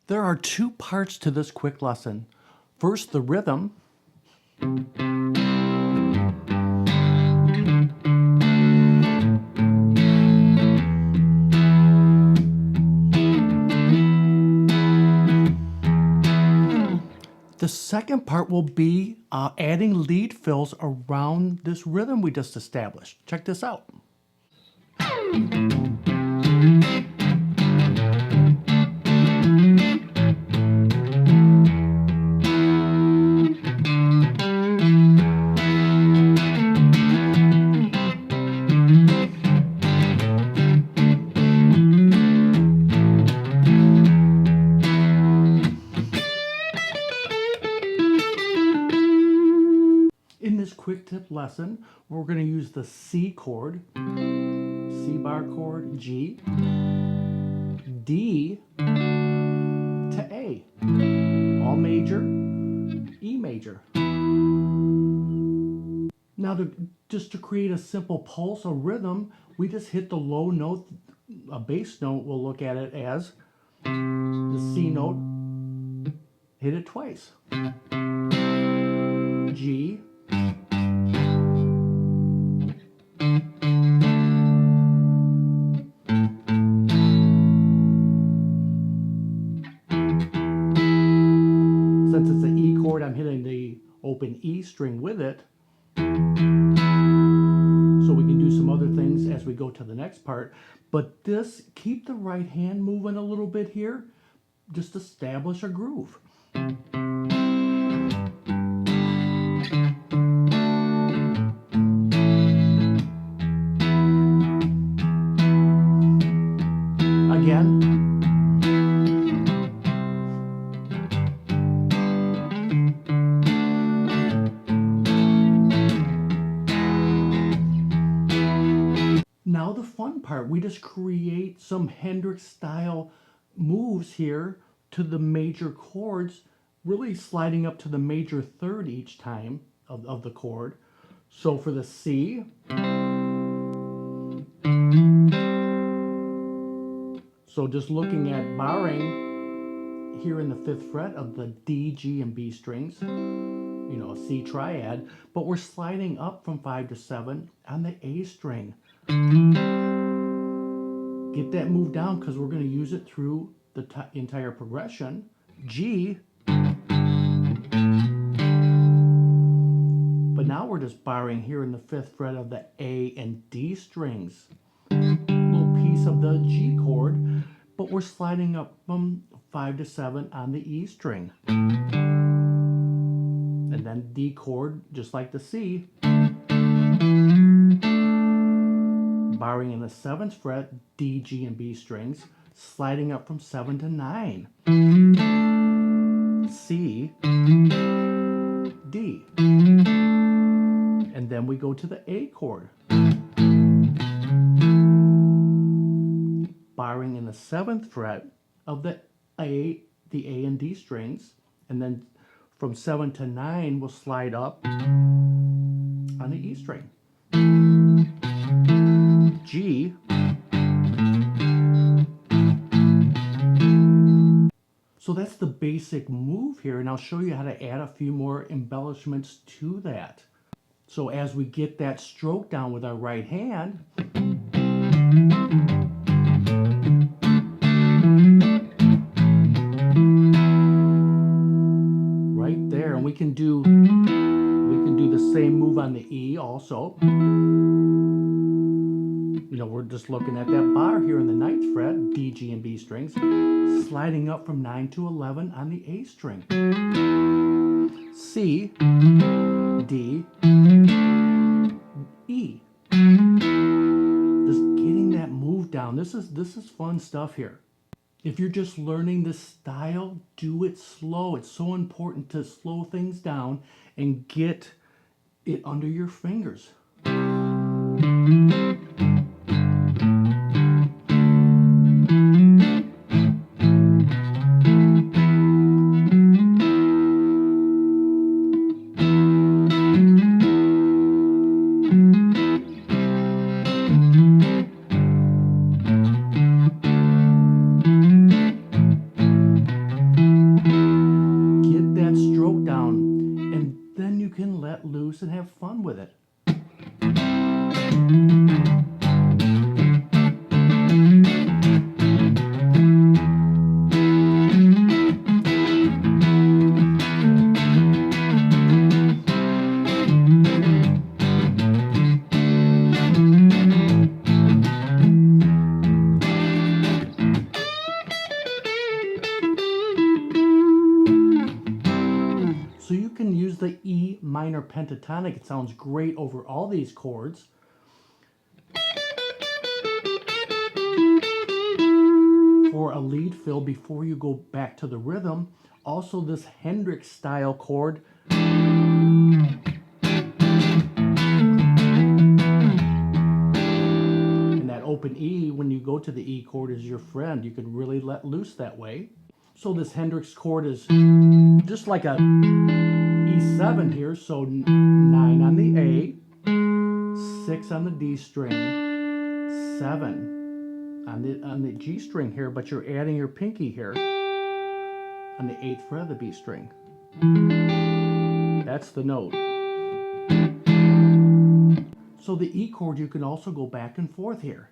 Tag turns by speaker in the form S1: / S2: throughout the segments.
S1: There are two parts to this quick lesson. First, the rhythm. The second part will be adding lead fills around this rhythm we just established. Check this out. In this quick tip lesson, we're going to use the C chord, C bar chord, G, D to A, all major, E major. Now just to create a simple pulse, a rhythm, we just hit the low note, a bass note, we'll look at it as the C note, hit it twice. G, since it's an E chord, I'm hitting the open E string with it. So we can do some other things as we go to the next part. But this, keep the right hand moving a little bit here. Just establish a groove. Again. Now the fun part, we just create some Hendrix style moves here to the major chords, really sliding up to the major third each time of the chord. So for the C, so just looking at barring here in the 5th fret of the D, G, and B strings, you know, a C triad, but we're sliding up from 5 to 7 on the A string. Get that move down because we're going to use it through the entire progression. G, but now we're just barring here in the 5th fret of the A and D strings. Little piece of the G chord, but we're sliding up from 5 to 7 on the E string. And then D chord, just like the C. Barring in the 7th fret, D, G, and B strings, sliding up from 7 to 9. C, D. And then we go to the A chord. Barring in the 7th fret of the A and D strings, and then from 7 to 9, we'll slide up on the E string. G, so that's the basic move here, and I'll show you how to add a few more embellishments to that. So as we get that stroke down with our right hand, right there, and we can do the same move on the E also. You know, we're just looking at that bar here in the 9th fret, D, G, and B strings, sliding up from 9 to 11 on the A string. C, D, E. Just getting that move down. This is fun stuff here. If you're just learning this style, do it slow. It's so important to slow things down and get it under your fingers. fun with it. So you can use the E minor pentatonic. It sounds great over all these chords. For a lead fill before you go back to the rhythm. Also this Hendrix style chord. And that open E, when you go to the E chord, is your friend. You can really let loose that way. So this Hendrix chord is just like a E7 here, so 9 on the A, 6 on the D string, 7 on the G string here, but you're adding your pinky here on the 8th fret of the B string. That's the note. So the E chord, you can also go back and forth here.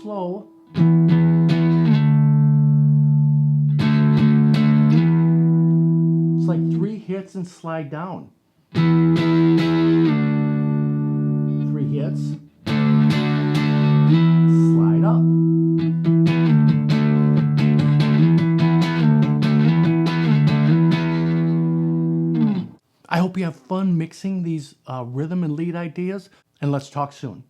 S1: Slow. It's like 3 hits and slide down. 3 hits, slide up. I hope you have fun mixing these rhythm and lead ideas, and let's talk soon.